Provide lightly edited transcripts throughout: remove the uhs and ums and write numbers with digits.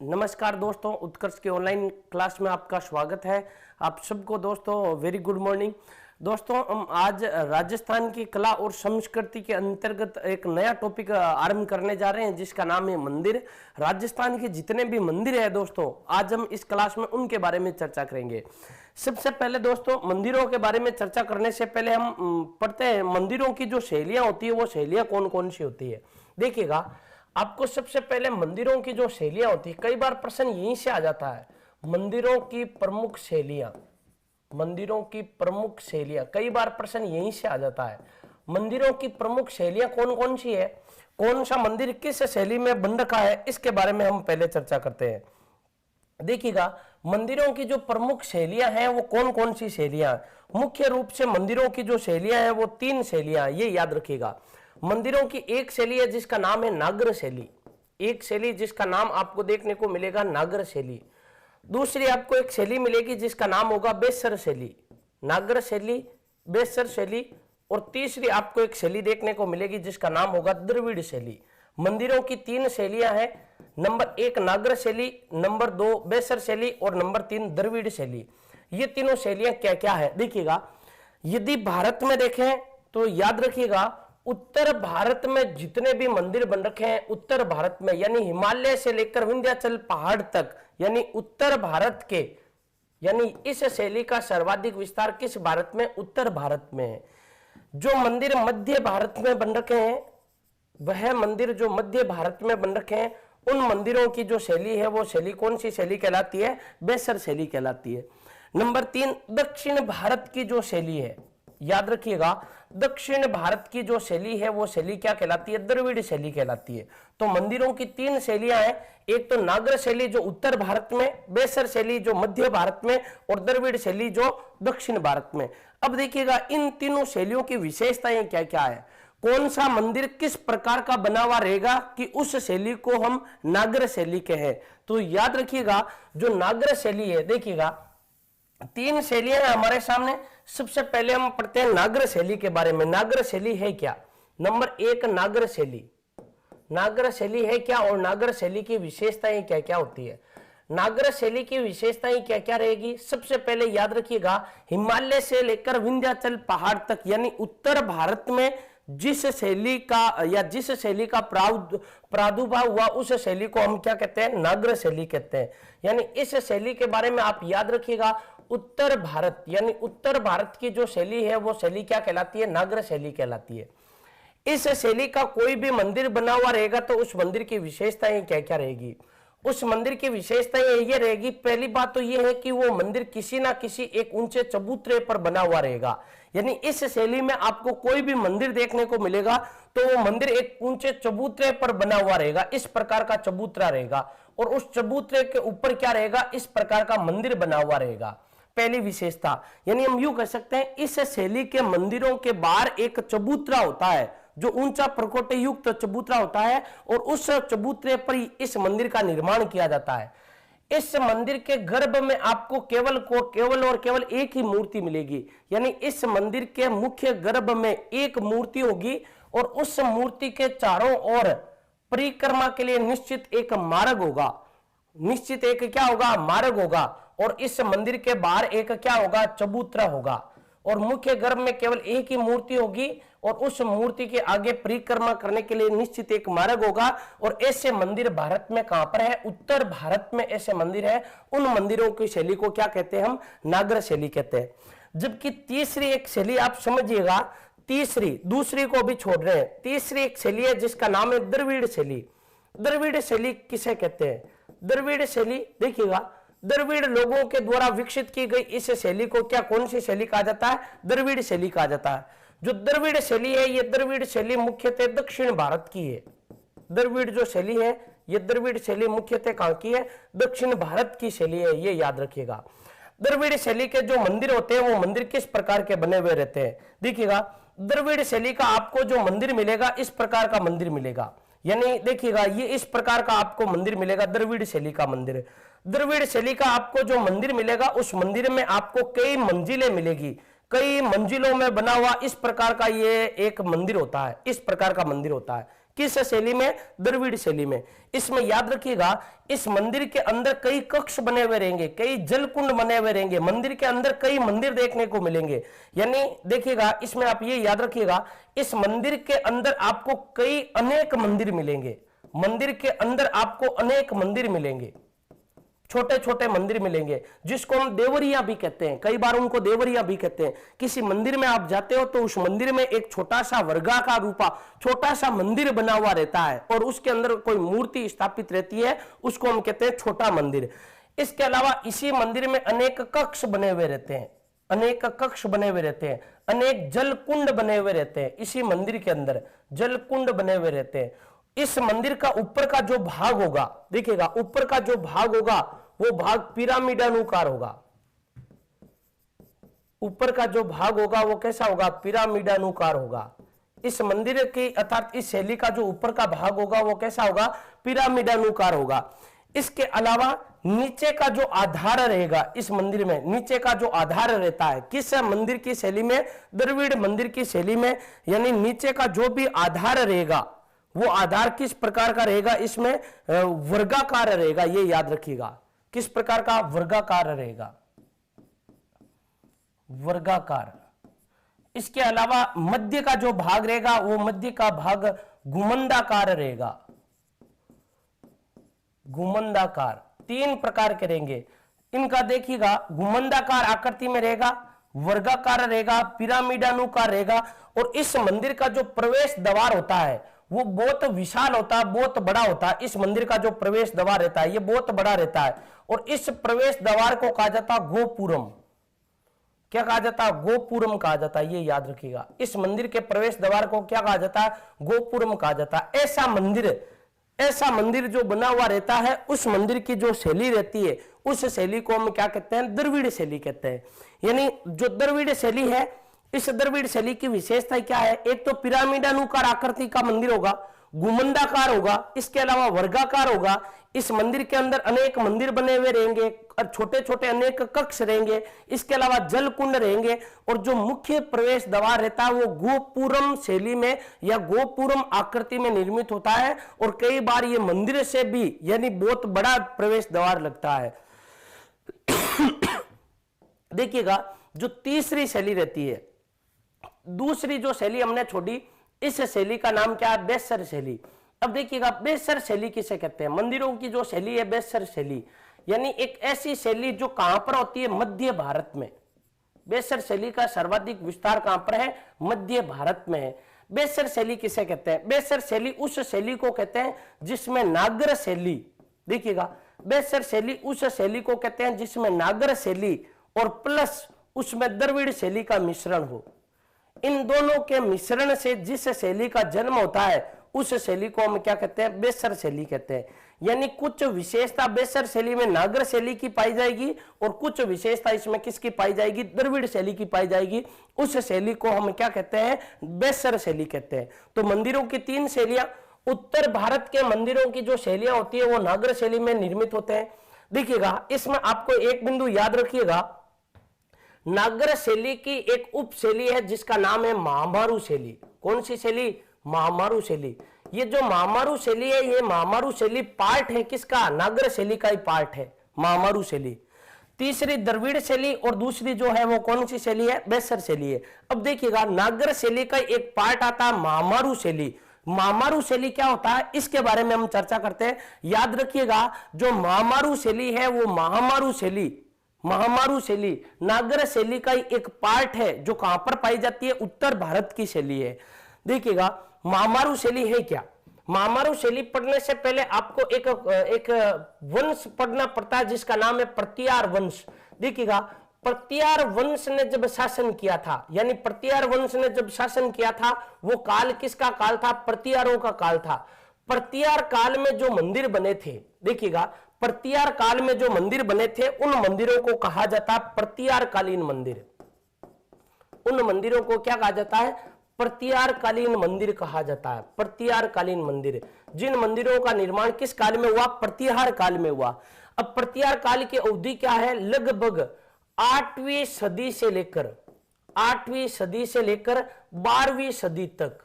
नमस्कार दोस्तों, उत्कर्ष के ऑनलाइन क्लास में आपका स्वागत है। आप सबको दोस्तों वेरी गुड मॉर्निंग। दोस्तों हम आज राजस्थान की कला और संस्कृति के अंतर्गत एक नया टॉपिक आरंभ करने जा रहे हैं जिसका नाम है मंदिर। राजस्थान के जितने भी मंदिर है दोस्तों, आज हम इस क्लास में उनके बारे में चर्चा करेंगे। सबसे पहले दोस्तों मंदिरों के बारे में चर्चा करने से पहले हम पढ़ते हैं मंदिरों की जो शैलियां होती है वो शैलियां कौन कौन सी होती है। देखिएगा, आपको सबसे पहले मंदिरों की जो शैलियां होती है, कई बार प्रश्न यहीं से आ जाता है, मंदिरों की प्रमुख शैलियां, मंदिरों की प्रमुख शैलियां, कई बार प्रश्न यहीं से आ जाता है। मंदिरों की प्रमुख शैलियां कौन कौन सी है, कौन सा मंदिर किस शैली में बन रखा है, इसके बारे में हम पहले चर्चा करते हैं। देखिएगा, मंदिरों की जो प्रमुख शैलियां हैं वो कौन कौन सी शैलियां, मुख्य रूप से मंदिरों की जो शैलियां हैं वो तीन शैलियां, ये याद रखिएगा। मंदिरों की एक शैली है जिसका नाम है नागर शैली, एक शैली जिसका नाम आपको देखने को मिलेगा नागर शैली। दूसरी आपको एक शैली मिलेगी जिसका नाम होगा बेसर शैली, नागर शैली, बेसर शैली। और तीसरी आपको एक शैली देखने को मिलेगी जिसका नाम होगा द्रविड़ शैली। मंदिरों की तीन शैलियां हैं, नंबर 1 नागर शैली, नंबर 2 बेसर शैली और नंबर 3 द्रविड़ शैली। ये तीनों शैलियां क्या क्या है देखिएगा। यदि भारत में देखें तो याद रखिएगा, उत्तर भारत में जितने भी मंदिर बन रखे हैं, उत्तर भारत में यानी हिमालय से लेकर विंध्याचल पहाड़ तक, यानी उत्तर भारत के, यानी इस शैली का सर्वाधिक विस्तार किस भारत में, उत्तर भारत में है। जो मंदिर मध्य भारत में बन रखे हैं, वह मंदिर जो मध्य भारत में बन रखे हैं, उन मंदिरों की जो शैली है वो शैली कौन सी शैली कहलाती है, बेसर शैली कहलाती है। नंबर 3 दक्षिण भारत की जो शैली है, याद रखिएगा, दक्षिण भारत की जो शैली है वो शैली क्या कहलाती है, द्रविड़ शैली कहलाती है। तो मंदिरों की तीन शैलियां हैं, एक तो नागर शैली जो उत्तर भारत में, बेसर शैली जो मध्य भारत में और द्रविड़ शैली जो दक्षिण भारत में। अब देखिएगा इन तीनों शैलियों की विशेषताएं क्या क्या है, कौन सा मंदिर किस प्रकार का बना हुआ रहेगा कि उस शैली को हम नागर शैली कहें। तो याद रखिएगा जो नागर शैली है, देखिएगा तीन शैलियां हैं हमारे सामने। सबसे पहले हम पढ़ते हैं नागर शैली के बारे में। नागर शैली है क्या, नंबर 1 नागर शैली, नागर शैली है क्या और नागर शैली की विशेषताएं क्या क्या होती है। नागर शैली की विशेषताएं क्या क्या रहेगी, सबसे पहले याद रखिएगा, हिमालय से लेकर विंध्याचल पहाड़ तक, यानी उत्तर भारत में जिस शैली का या जिस शैली का प्रादुर्भाव हुआ उस शैली को हम क्या कहते हैं, नागर शैली कहते हैं। यानी इस शैली के बारे में आप याद रखिएगा, उत्तर भारत यानी उत्तर भारत की जो शैली है वो शैली क्या कहलाती है, नागर शैली कहलाती है। इस शैली का कोई भी मंदिर बना हुआ रहेगा तो उस मंदिर की विशेषताएं क्या क्या रहेगी, उस मंदिर की विशेषताएं ये रहेगी। पहली बात तो ये है कि वो मंदिर किसी ना किसी एक ऊंचे चबूतरे पर बना हुआ रहेगा, यानी इस शैली में आपको कोई भी मंदिर देखने को मिलेगा तो वो मंदिर एक ऊंचे चबूतरे पर बना हुआ रहेगा, इस प्रकार का चबूतरा रहेगा और उस चबूतरे के ऊपर क्या रहेगा, इस प्रकार का मंदिर बना हुआ रहेगा। पहली विशेषता, यानी हम यूं कह सकते हैं इस शैली के मंदिरों के बाहर एक चबूतरा होता है जो ऊंचा प्रकोष्ठ युक्त चबूतरा होता है और उस चबूतरे पर इस मंदिर का निर्माण किया जाता है। इस मंदिर के गर्भ में आपको केवल एक ही मूर्ति मिलेगी, यानी इस मंदिर के मुख्य गर्भ में एक मूर्ति होगी और उस मूर्ति के चारों ओर परिक्रमा के लिए निश्चित एक मार्ग होगा, निश्चित एक क्या होगा, मार्ग होगा। और इस मंदिर के बाहर एक क्या होगा, चबूतरा होगा और मुख्य गर्भ में केवल एक ही मूर्ति होगी और उस मूर्ति के आगे परिक्रमा करने के लिए निश्चित एक मार्ग होगा। और ऐसे मंदिर भारत में कहां पर है, उत्तर भारत में ऐसे मंदिर है। उन मंदिरों की शैली को क्या कहते हैं, हम नागर शैली कहते हैं। जबकि तीसरी एक शैली आप समझिएगा, तीसरी, दूसरी को भी छोड़ रहे हैं, तीसरी एक शैली है जिसका नाम है द्रविड़ शैली। द्रविड़ शैली किसे कहते हैं, द्रविड़ शैली देखिएगा, द्रविड़ लोगों के द्वारा विकसित की गई इस शैली को क्या, कौन सी शैली कहा जाता है, द्रविड़ शैली कहा जाता है। जो द्रविड़ शैली है ये द्रविड़ शैली मुख्यतः दक्षिण भारत की है। द्रविड़ जो शैली है ये द्रविड़ शैली मुख्यतः कहां की है, दक्षिण भारत की शैली है, ये याद रखिएगा। द्रविड़ शैली के जो मंदिर होते हैं वो मंदिर किस प्रकार के बने हुए रहते हैं, देखिएगा द्रविड़ शैली का आपको जो मंदिर मिलेगा इस प्रकार का मंदिर मिलेगा, यानी देखिएगा ये इस प्रकार का आपको मंदिर मिलेगा, द्रविड़ शैली का मंदिर। द्रविड़ शैली का आपको जो मंदिर मिलेगा उस मंदिर में आपको कई मंजिलें मिलेगी, कई मंजिलों में बना हुआ इस प्रकार का ये एक मंदिर होता है, इस प्रकार का मंदिर होता है। किस शैली में? द्रविड़ शैली में। इसमें याद रखिएगा, इस मंदिर के अंदर कई कक्ष बने हुए रहेंगे, कई जलकुंड बने हुए रहेंगे, मंदिर के अंदर कई मंदिर देखने को मिलेंगे। यानी देखिएगा, इसमें आप ये याद रखिएगा, इस मंदिर के अंदर आपको कई अनेक मंदिर मिलेंगे, मंदिर के अंदर आपको अनेक मंदिर मिलेंगे, छोटे छोटे मंदिर मिलेंगे, जिसको हम देवरिया भी कहते हैं, कई बार उनको देवरिया भी कहते हैं। किसी मंदिर में आप जाते हो तो उस मंदिर में एक छोटा सा वर्गाकार रूपा छोटा सा मंदिर बना हुआ रहता है और उसके अंदर कोई मूर्ति स्थापित रहती है, उसको हम कहते हैं छोटा मंदिर। इसके अलावा इसी मंदिर में अनेक कक्ष बने हुए रहते हैं, अनेक कक्ष बने हुए रहते हैं, अनेक जलकुंड बने हुए रहते हैं, इसी मंदिर के अंदर जलकुंड बने हुए रहते हैं। इस मंदिर का ऊपर का जो भाग होगा, देखिएगा, ऊपर का जो भाग होगा वो भाग पिरामिडानुकार होगा। ऊपर का जो भाग होगा वो कैसा होगा? पिरामिडानुकार होगा। इस मंदिर की अर्थात इस शैली का जो ऊपर का भाग होगा वो कैसा होगा? पिरामिडानुकार होगा। इसके अलावा नीचे का जो आधार रहेगा इस मंदिर में, नीचे का जो आधार रहता है किस मंदिर की शैली में? द्रविड़ मंदिर की शैली में। यानी नीचे का जो भी आधार रहेगा वो आधार किस प्रकार का रहेगा? इसमें वर्गाकार रहेगा, ये याद रखिएगा। किस प्रकार का? वर्गाकार रहेगा, वर्गाकार। इसके अलावा मध्य का जो भाग रहेगा वो मध्य का भाग गुमंदाकार रहेगा, गुमंदाकार। तीन प्रकार के रहेंगे इनका, देखिएगा, गुमंदाकार आकृति में रहेगा, वर्गाकार रहेगा, पिरामिडानुकार रहेगा। और इस मंदिर का जो प्रवेश द्वार होता है वो बहुत विशाल होता है, बहुत बड़ा होता है। इस मंदिर का जो प्रवेश द्वार रहता है ये बहुत बड़ा रहता है और इस प्रवेश द्वार को कहा जाता है गोपुरम। क्या कहा जाता है? गोपुरम कहा जाता है, ये याद रखिएगा। इस मंदिर के प्रवेश द्वार को क्या कहा जाता है? गोपुरम कहा जाता है। ऐसा मंदिर जो बना हुआ रहता है, उस मंदिर की जो शैली रहती है उस शैली को हम क्या कहते हैं? द्रविड़ शैली कहते हैं। यानी जो द्रविड़ शैली है, इस द्रविड़ शैली की विशेषता क्या है? एक तो पिरामिडानुकार आकृति का मंदिर होगा, गुमंदाकार होगा, इसके अलावा वर्गाकार होगा। इस मंदिर के अंदर अनेक मंदिर बने हुए रहेंगे और छोटे छोटे अनेक कक्ष रहेंगे, इसके अलावा जल कुंड रहेंगे। और जो मुख्य प्रवेश द्वार रहता है वो गोपुरम शैली में या गोपुरम आकृति में निर्मित होता है और कई बार ये मंदिर से भी यानी बहुत बड़ा प्रवेश द्वार लगता है। देखिएगा, जो तीसरी शैली रहती है, दूसरी जो शैली हमने छोड़ी, इस शैली का नाम क्या है? बेसर शैली। अब देखिएगा, बेसर शैली किसे कहते हैं? मंदिरों की जो शैली है बेसर शैली, यानी एक ऐसी शैली जो कहां पर होती है? मध्य भारत में। बेसर शैली का सर्वाधिक विस्तार कहां पर है? मध्य भारत में है। बेसर शैली किसे कहते हैं? बेसर शैली उस शैली को कहते हैं जिसमें नागर शैली, देखिएगा, बेसर शैली उस शैली को कहते हैं जिसमें नागर शैली और प्लस उसमें द्रविड़ शैली का मिश्रण हो। इन दोनों के मिश्रण से जिस शैली का जन्म होता है उस शैली को हम क्या कहते हैं? बेसर शैली कहते हैं। यानी कुछ विशेषता बेसर शैली में नागर शैली की पाई जाएगी और कुछ विशेषता इसमें किसकी पाई जाएगी? द्रविड़ शैली की पाई जाएगी। उस शैली को हम क्या कहते हैं? बेसर शैली कहते हैं। तो मंदिरों की तीन शैलियां, उत्तर भारत के मंदिरों की जो शैलियां होती है वो नागर शैली में निर्मित होते हैं। देखिएगा, इसमें आपको एक बिंदु याद रखिएगा, नागर शैली की एक उप शैली है जिसका नाम है महामारू शैली। कौन सी शैली? महामारू शैली। ये जो महामारू शैली है, ये महामारू शैली पार्ट है किसका? नागर शैली का ही पार्ट है महामारू शैली। तीसरी द्रविड़ शैली और दूसरी जो है वो कौन सी शैली है? बेसर शैली है। अब देखिएगा, नागर शैली का एक पार्ट आता है महामारू शैली। महामारू शैली क्या होता है इसके बारे में हम चर्चा करते हैं। याद रखिएगा, जो महामारू शैली है वो महामारू शैली नागर शैली का एक पार्ट है जो कहां पर पाई जाती है? उत्तर भारत की शैली है। देखिएगा, महामारू शैली है क्या? महामारू शैली पढ़ने से पहले आपको एक वंश पढ़ना पड़ता है जिसका नाम है प्रत्यार वंश। देखिएगा, प्रत्यार वंश ने जब शासन किया था, यानी प्रत्यार वंश ने जब शासन किया था वो काल किसका काल था? प्रत्यारों का काल था। प्रत्यार काल में जो मंदिर बने थे, देखिएगा, प्रत्यार काल में जो मंदिर बने थे उन मंदिरों को कहा जाता है प्रत्यारकालीन मंदिर। उन मंदिरों को क्या कहा जाता है? प्रत्यारकालीन मंदिर कहा जाता है। प्रत्यारकालीन मंदिर, जिन मंदिरों का निर्माण किस काल में हुआ? प्रत्यार काल में हुआ। अब प्रत्यार काल की अवधि क्या है? लगभग 8वीं सदी से लेकर 12वीं सदी तक,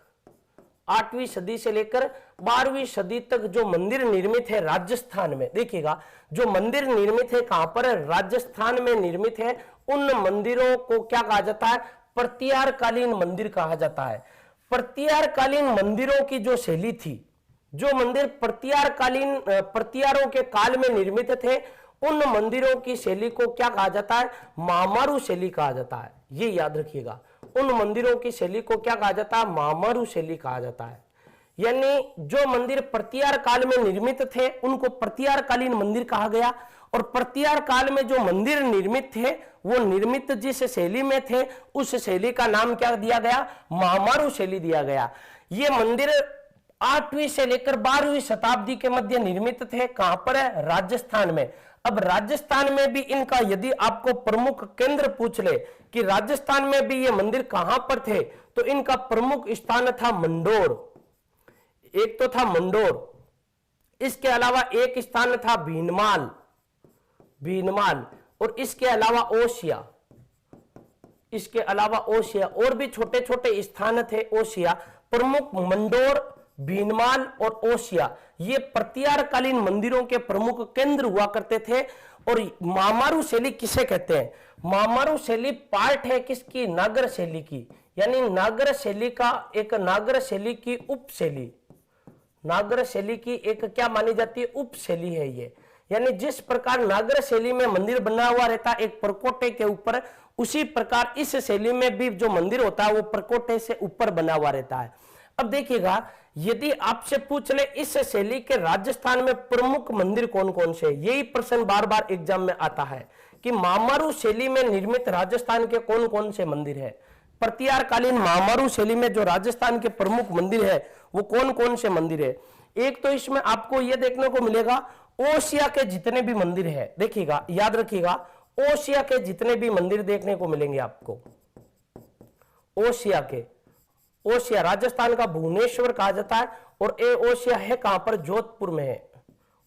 8वीं सदी से लेकर 12वीं सदी तक जो मंदिर निर्मित है राजस्थान में, देखिएगा जो मंदिर निर्मित है कहां पर है, राजस्थान में निर्मित है, उन मंदिरों को क्या कहा जाता है, प्रत्यारकालीन मंदिर कहा जाता है। प्रत्यारकालीन मंदिरों की जो शैली थी, जो मंदिर प्रत्यारों के काल में निर्मित थे, उन मंदिरों की शैली को क्या कहा जाता है, महामारू शैली कहा जाता है। ये याद रखिएगा, उन मंदिरों की शैली को क्या कहा जाता है, महामारू शैली कहा जाता है। यानी जो मंदिर प्रत्यार काल में निर्मित थे उनको प्रत्यारकालीन मंदिर कहा गया, और प्रत्यार काल में जो मंदिर निर्मित थे वो निर्मित जिस शैली में थे उस शैली का नाम क्या दिया गया, महामारू शैली दिया गया। ये मंदिर 8वीं से लेकर 12वीं शताब्दी के मध्य निर्मित थे। कहां पर है, राजस्थान में। अब राजस्थान में भी इनका यदि आपको प्रमुख केंद्र पूछ ले कि राजस्थान में भी ये मंदिर कहां पर थे, तो इनका प्रमुख स्थान था मंडोर। एक तो था मंडोर, इसके अलावा एक स्थान था भीनमाल, और इसके अलावा ओसिया, इसके अलावा ओसिया, और भी छोटे छोटे स्थान थे ओसिया। प्रमुख मंडोर, भीनमाल और ओसिया, ये प्रत्यारकालीन मंदिरों के प्रमुख केंद्र हुआ करते थे। और महामारू शैली किसे कहते हैं, महामारू शैली पार्ट है किसकी, नागर शैली की। यानी नागर शैली का एक, नागर शैली की उपशैली, नागर शैली की एक क्या मानी जाती है, उपशैली है ये। यानी जिस प्रकार नागर शैली में मंदिर बना हुआ रहता है एक परकोटे के ऊपर, उसी प्रकार इस शैली में भी जो मंदिर होता है वो परकोटे से ऊपर बना हुआ रहता है। अब देखिएगा, यदि आपसे पूछ ले इस शैली के राजस्थान में प्रमुख मंदिर कौन कौन से, यही प्रश्न बार बार एग्जाम में आता है कि महामारू शैली में निर्मित राजस्थान के कौन कौन से मंदिर है। प्रत्यारकालीन महामारू शैली में जो राजस्थान के प्रमुख मंदिर है वो कौन कौन से मंदिर है। एक तो इसमें आपको यह देखने को मिलेगा, ओसिया के जितने भी मंदिर है, देखिएगा याद रखिएगा, ओसिया के जितने भी मंदिर देखने को मिलेंगे आपको, ओसिया के, ओसिया राजस्थान का भुवनेश्वर कहा जाता है, और ये ओसिया है कहां पर, जोधपुर में है,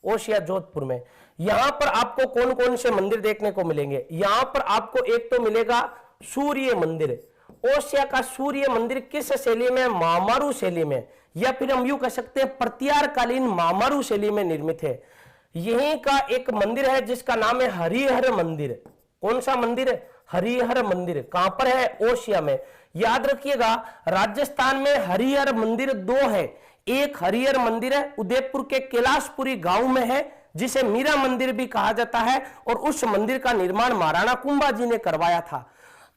ओसिया जोधपुर में। यहां पर आपको कौन कौन से मंदिर देखने को मिलेंगे, यहां पर आपको एक तो मिलेगा सूर्य मंदिर। ओसिया का सूर्य मंदिर किस शैली में, महामारू शैली में, या फिर हम यूं कह सकते हैं प्रत्यारकालीन महामारू शैली में निर्मित है। यहीं का एक मंदिर है जिसका नाम है हरिहर मंदिर। कौन सा मंदिर है, हरिहर मंदिर। कहां पर है, ओसिया में। याद रखिएगा, राजस्थान में हरिहर मंदिर दो है। एक हरिहर मंदिर है उदयपुर के कैलाशपुरी गांव में है, जिसे मीरा मंदिर भी कहा जाता है, और उस मंदिर का निर्माण महाराणा कुंभा जी ने करवाया था।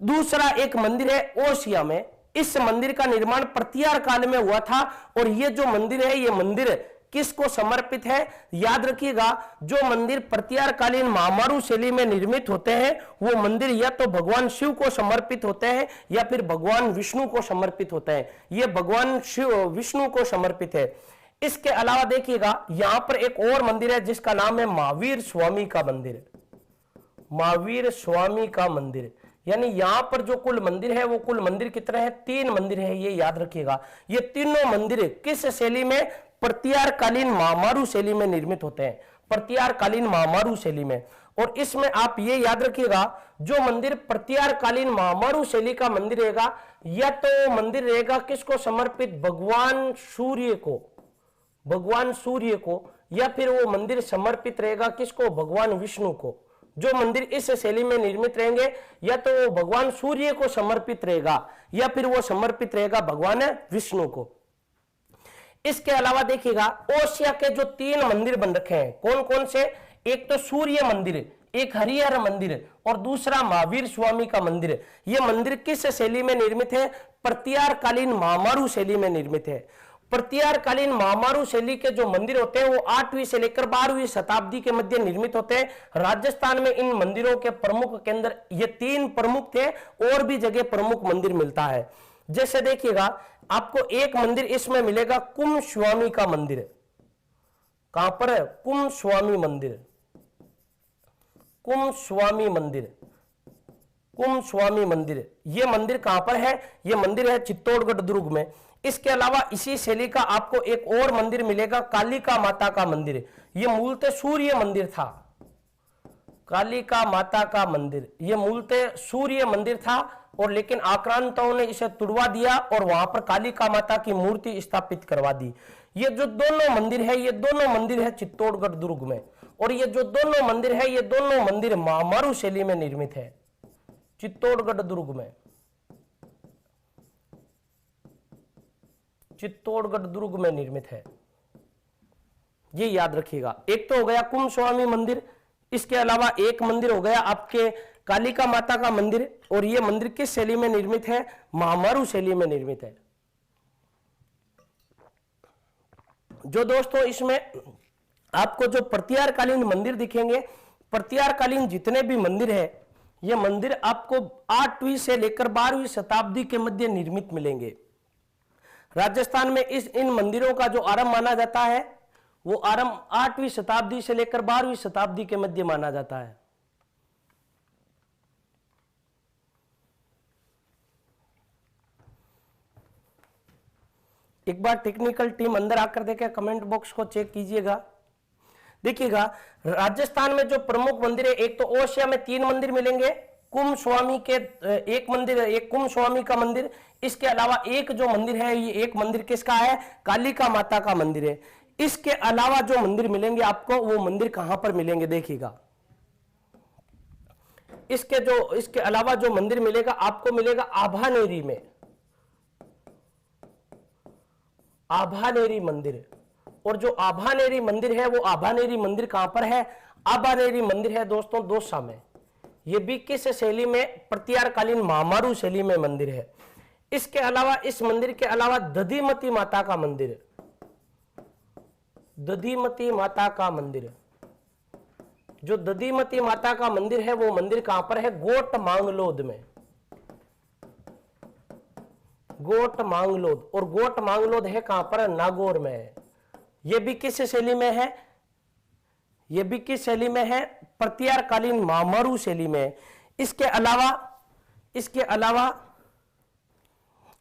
दूसरा एक मंदिर है ओसिया में, इस मंदिर का निर्माण प्रत्यार काल में हुआ था। और ये जो मंदिर है, ये मंदिर किसको समर्पित है, याद रखिएगा, जो मंदिर प्रत्यारकालीन महामारू शैली में निर्मित होते हैं वो मंदिर या तो भगवान शिव को समर्पित होते हैं या फिर भगवान विष्णु को समर्पित होते हैं। ये भगवान शिव विष्णु को समर्पित है। इसके अलावा देखिएगा, यहां पर एक और मंदिर है जिसका नाम है महावीर स्वामी का मंदिर, महावीर स्वामी का मंदिर। यानी यहां पर जो कुल मंदिर है वो कुल मंदिर कितने हैं, 3 मंदिर है, ये याद रखिएगा। ये तीनों मंदिर किस शैली में, प्रत्यारकालीन महामारू शैली में निर्मित होते हैं, प्रत्यारकालीन महामारू शैली में। और इसमें आप ये याद रखिएगा, जो मंदिर प्रत्यारकालीन महामारू शैली का मंदिर रहेगा, या तो मंदिर रहेगा किसको समर्पित, भगवान सूर्य को, भगवान सूर्य को, या फिर वो मंदिर समर्पित रहेगा किसको, भगवान विष्णु को। जो मंदिर इस शैली में निर्मित रहेंगे या तो वो भगवान सूर्य को समर्पित रहेगा या फिर वो समर्पित रहेगा भगवान विष्णु को। इसके अलावा देखिएगा, ओसिया के जो 3 मंदिर बन रखे हैं, कौन कौन से, एक तो सूर्य मंदिर, एक हरिहर मंदिर, और दूसरा महावीर स्वामी का मंदिर। ये मंदिर किस शैली में निर्मित है, प्रत्यारकालीन महामारू शैली में निर्मित है। प्रत्यारकालीन महामारू शैली के जो मंदिर होते हैं वो 8वीं से लेकर 12वीं शताब्दी के मध्य निर्मित होते हैं। राजस्थान में इन मंदिरों के प्रमुख केंद्र ये 3 प्रमुख थे, और भी जगह प्रमुख मंदिर मिलता है। जैसे देखिएगा, आपको एक मंदिर इसमें मिलेगा कुम स्वामी का मंदिर। कहां पर है, कुम स्वामी मंदिर, कुम स्वामी मंदिर, कुम स्वामी मंदिर। ये मंदिर कहां पर है, ये मंदिर है चित्तौड़गढ़ दुर्ग में। इसके अलावा इसी शैली का आपको एक और मंदिर मिलेगा, कालिका माता का मंदिर। ये मूलतः सूर्य मंदिर था, कालिका माता का मंदिर, ये मूलतः सूर्य मंदिर था, और लेकिन आक्रांताओं ने इसे तुड़वा दिया और वहां पर कालिका माता की मूर्ति स्थापित करवा दी। ये जो दोनों मंदिर है, ये दोनों मंदिर है चित्तौड़गढ़ दुर्ग में, और ये जो दोनों मंदिर है, ये दोनों मंदिर महामारू शैली में निर्मित है, चित्तौड़गढ़ दुर्ग में, चित्तौड़गढ़ दुर्ग में निर्मित है। ये याद रखिएगा। एक तो हो गया कुंभ स्वामी मंदिर, इसके अलावा एक मंदिर हो गया आपके कालिका माता का मंदिर, और ये मंदिर किस शैली में निर्मित है? महामारू शैली में निर्मित है। जो दोस्तों इसमें आपको जो प्रत्यारकालीन मंदिर दिखेंगे, प्रत्यारकालीन जितने भी मंदिर है, ये मंदिर आपको 8वीं से लेकर 12वीं शताब्दी के मध्य निर्मित मिलेंगे। राजस्थान में इन मंदिरों का जो आरंभ माना जाता है, वो आरंभ 8वीं शताब्दी से लेकर 12वीं शताब्दी के मध्य माना जाता है। एक बार टेक्निकल टीम अंदर आकर देखे, कमेंट बॉक्स को चेक कीजिएगा। देखिएगा, राजस्थान में जो प्रमुख मंदिर है, एक तो ओसिया में 3 मंदिर मिलेंगे, कुंभ स्वामी के एक मंदिर, एक कुंभ स्वामी का मंदिर, इसके अलावा एक जो मंदिर है, ये एक मंदिर किसका है? कालिका माता का मंदिर है। इसके अलावा जो मंदिर मिलेंगे आपको, वो मंदिर कहां पर मिलेंगे? देखिएगा, इसके अलावा जो मंदिर मिलेगा आपको, मिलेगा आभानेरी में, आभानेरी मंदिर। और जो आभानेरी मंदिर है, वो आभानेरी मंदिर कहां पर है? आभानेरी मंदिर है दोस्तों दौसा में। ये भी किस शैली में? प्रत्यारकालीन महामारू शैली में मंदिर है। इसके अलावा, इस मंदिर के अलावा दधिमती माता का मंदिर, दधिमती माता का मंदिर, जो दधिमती माता का मंदिर है, वो मंदिर कहां पर है? गोट मांगलोद में, गोट मांगलोद। और गोट मांगलोद है कहां पर? नागौर में है। ये भी किस शैली में है? ये भी किस शैली में है? प्रत्यारकालीन महामारू शैली में। इसके अलावा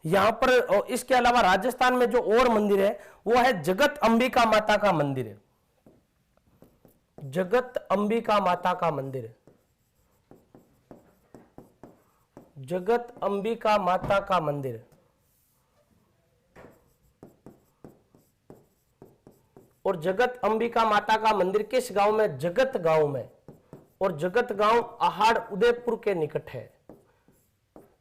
यहां पर, इसके अलावा राजस्थान में जो और मंदिर है, वो है जगत अंबिका माता का मंदिर, जगत अंबिका माता का मंदिर, जगत अंबिका माता का मंदिर। और जगत अंबिका माता का मंदिर किस गांव में? जगत गांव में। और जगत गांव आहाड़ उदयपुर के निकट है।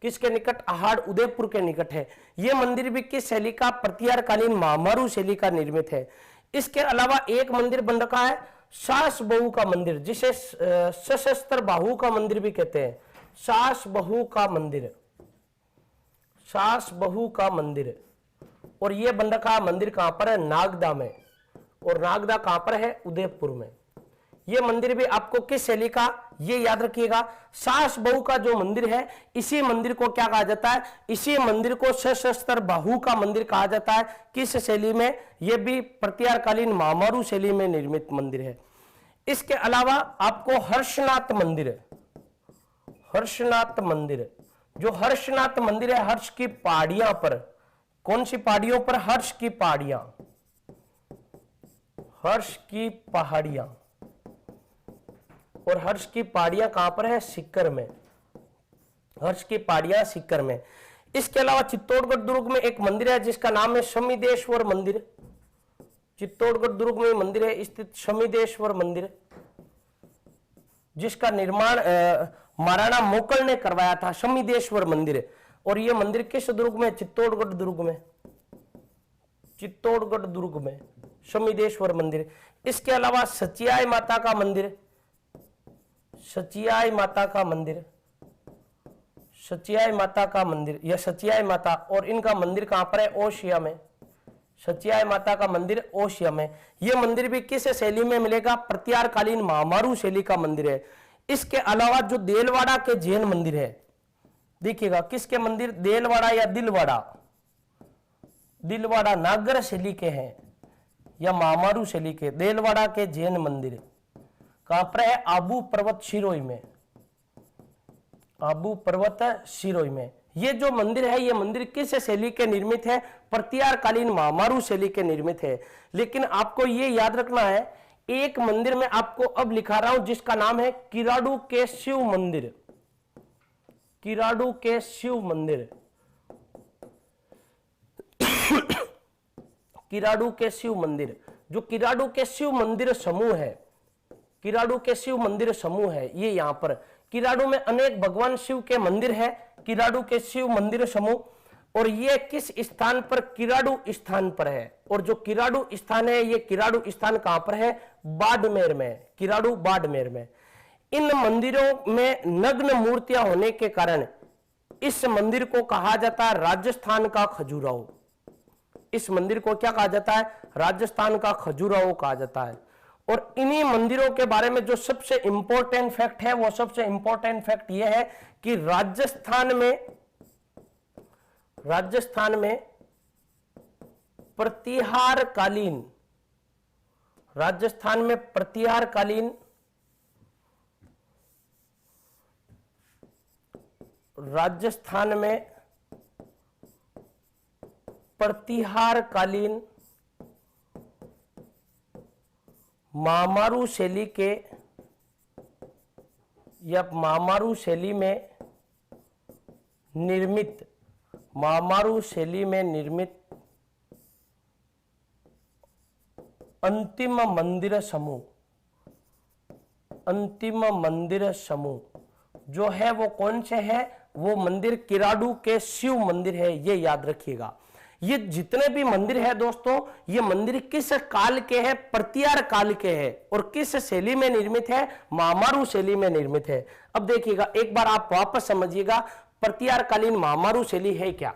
किसके निकट? आहाड़ उदयपुर के निकट है। यह मंदिर भी किस शैली का? प्रत्यारकालीन महामारू शैली का निर्मित है। इसके अलावा एक मंदिर बन रखा है सास बहू का मंदिर, जिसे सशस्त्र बाहु का मंदिर भी कहते हैं। सास बहू का मंदिर, सास बहू का मंदिर। और यह बन रखा मंदिर कहां पर है? नागदा में। और नागदा कहां पर है? उदयपुर में। यह मंदिर भी आपको किस शैली का? ये याद रखिएगा, सास बहू का जो मंदिर है, इसी मंदिर को क्या कहा जाता है? इसी मंदिर को सशस्त्र बाहु का मंदिर कहा जाता है। किस शैली में? यह भी प्रत्यारकालीन महामारू शैली में निर्मित मंदिर है। इसके अलावा आपको हर्षनाथ मंदिर, हर्षनाथ मंदिर, जो हर्षनाथ मंदिर है, हर्ष की पहाड़ियां पर। कौन सी पहाड़ियों पर? हर्ष की पहाड़ियां, हर्ष की पहाड़ियां। और हर्ष की पहाड़ियां कहां पर है? सीकर में। हर्ष की पहाड़ियां सीकर में। इसके अलावा चित्तौड़गढ़ दुर्ग में एक मंदिर है जिसका नाम है शमिदेश्वर मंदिर। चित्तौड़गढ़ दुर्ग में मंदिर है स्थित शमिदेश्वर मंदिर, जिसका निर्माण महाराणा मोकल ने करवाया था, शमिदेश्वर मंदिर। और यह मंदिर किस दुर्ग में? चित्तौड़गढ़ दुर्ग में, चित्तौड़गढ़ दुर्ग में शमिदेश्वर मंदिर। इसके अलावा सचियाई माता का मंदिर, सचियाई माता का मंदिर, सचियाई माता का मंदिर या सचियाई माता। और इनका मंदिर कहां पर है? ओसिया में। सचियाई माता का मंदिर ओसिया में। यह मंदिर भी किस शैली में मिलेगा? प्रत्यारकालीन महामारू शैली का मंदिर है। इसके अलावा जो देलवाड़ा के जैन मंदिर है, देखिएगा किसके मंदिर? देलवाड़ा या दिलवाड़ा, दिलवाड़ा नागर शैली के हैं या महामारू शैली के। देलवाड़ा के जैन मंदिर कहां पर है? आबू पर्वत सिरोही में, आबू पर्वत सिरोही में। ये जो मंदिर है, ये मंदिर किस शैली के निर्मित है? प्रत्यारकालीन महामारू शैली के निर्मित है। लेकिन आपको ये याद रखना है, एक मंदिर में आपको अब लिखा रहा हूं जिसका नाम है किराड़ू के शिव मंदिर। किराडू के शिव मंदिर, किराडू के शिव मंदिर, जो किराडू के शिव मंदिर समूह है, किराडू के शिव मंदिर समूह है, ये यहां पर किराडू में अनेक भगवान शिव के मंदिर है, किराडू के शिव मंदिर समूह। और ये किस स्थान पर? किराडू स्थान पर है। और जो किराडू स्थान है, ये किराडू स्थान कहां पर है? बाड़मेर में, किराडू बाड़मेर में। इन मंदिरों में नग्न मूर्तियां होने के कारण इस मंदिर को कहा जाता है राजस्थान का खजुराहो। इस मंदिर को क्या कहा जाता है? राजस्थान का खजुराहो कहा जाता है। और इन्हीं मंदिरों के बारे में जो सबसे इंपॉर्टेंट फैक्ट है, वो सबसे इंपॉर्टेंट फैक्ट यह है कि राजस्थान में प्रतिहारकालीन, राजस्थान में प्रतिहारकालीन महामारू शैली के या महामारू शैली में निर्मित, महामारू शैली में निर्मित अंतिम मंदिर समूह, अंतिम मंदिर समूह जो है वो कौन से है? वो मंदिर किराडू के शिव मंदिर है, ये याद रखिएगा। ये जितने भी मंदिर है दोस्तों, ये मंदिर किस काल के हैं? प्रतिहार काल के हैं। और किस शैली में निर्मित है? महामारू शैली में निर्मित है। अब देखिएगा, एक बार आप वापस समझिएगा, प्रतिहार कालीन महामारू शैली है क्या।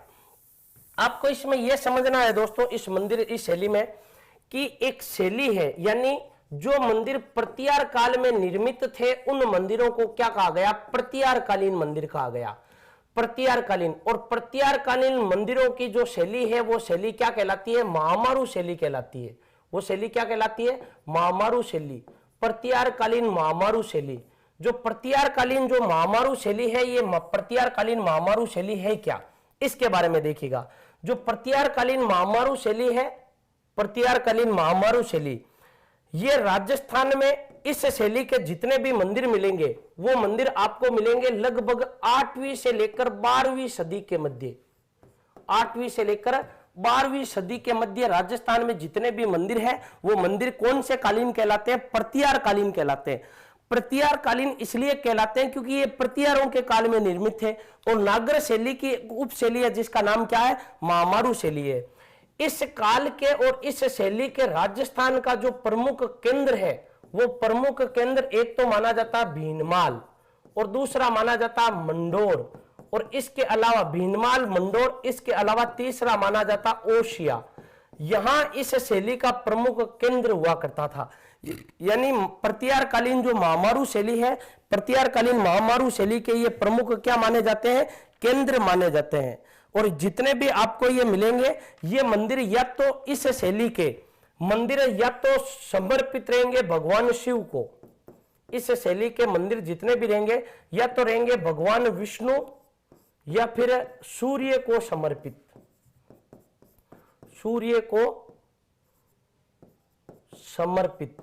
आपको इसमें यह समझना है दोस्तों, इस मंदिर, इस शैली में कि एक शैली है, यानी जो मंदिर प्रतिहार काल में निर्मित थे उन मंदिरों को क्या कहा गया? प्रतिहार कालीन मंदिर कहा गया, प्रतिहार कालीन। और प्रतिहार कालीन मंदिरों की जो शैली है वो शैली क्या कहलाती है? महामारू शैली कहलाती है। वो शैली क्या कहलाती है? महामारू शैली, प्रतिहार कालीन महामारू शैली। जो प्रतिहार कालीन जो महामारू शैली है, ये प्रतिहार कालीन महामारू शैली है क्या, इसके बारे में देखिएगा। जो प्रतिहार कालीन महामारू शैली है, प्रतिहार कालीन महामारू शैली, ये राजस्थान में इस शैली के जितने भी मंदिर मिलेंगे वो मंदिर आपको मिलेंगे लगभग 8वीं से लेकर 12वीं सदी के मध्य, 8वीं से लेकर 12वीं सदी के मध्य राजस्थान में जितने भी मंदिर हैं वो मंदिर कौन से कालीन कहलाते हैं? प्रतिहार कालीन कहलाते हैं। प्रतिहार कालीन इसलिए कहलाते हैं क्योंकि ये प्रतिहारों के काल में निर्मित थे। और नागर शैली की उप शैली है जिसका नाम क्या है? महामारू शैली है। इस काल के और इस शैली के राजस्थान का जो प्रमुख केंद्र है, वो प्रमुख केंद्र एक तो माना जाता भीनमाल और दूसरा माना जाता मंडोर, और इसके अलावा भीनमाल, मंडोर, इसके अलावा तीसरा माना जाता ओशिया। यहां इस शैली का प्रमुख केंद्र हुआ करता था। यानी प्रतिहार कालीन जो महामारू शैली है, प्रतिहार कालीन महामारू शैली के ये प्रमुख क्या माने जाते हैं? केंद्र माने जाते हैं। और जितने भी आपको ये मिलेंगे ये मंदिर या तो इस शैली के मंदिर या तो समर्पित रहेंगे भगवान शिव को। इस शैली के मंदिर जितने भी रहेंगे या तो रहेंगे भगवान विष्णु या फिर सूर्य को समर्पित, सूर्य को समर्पित।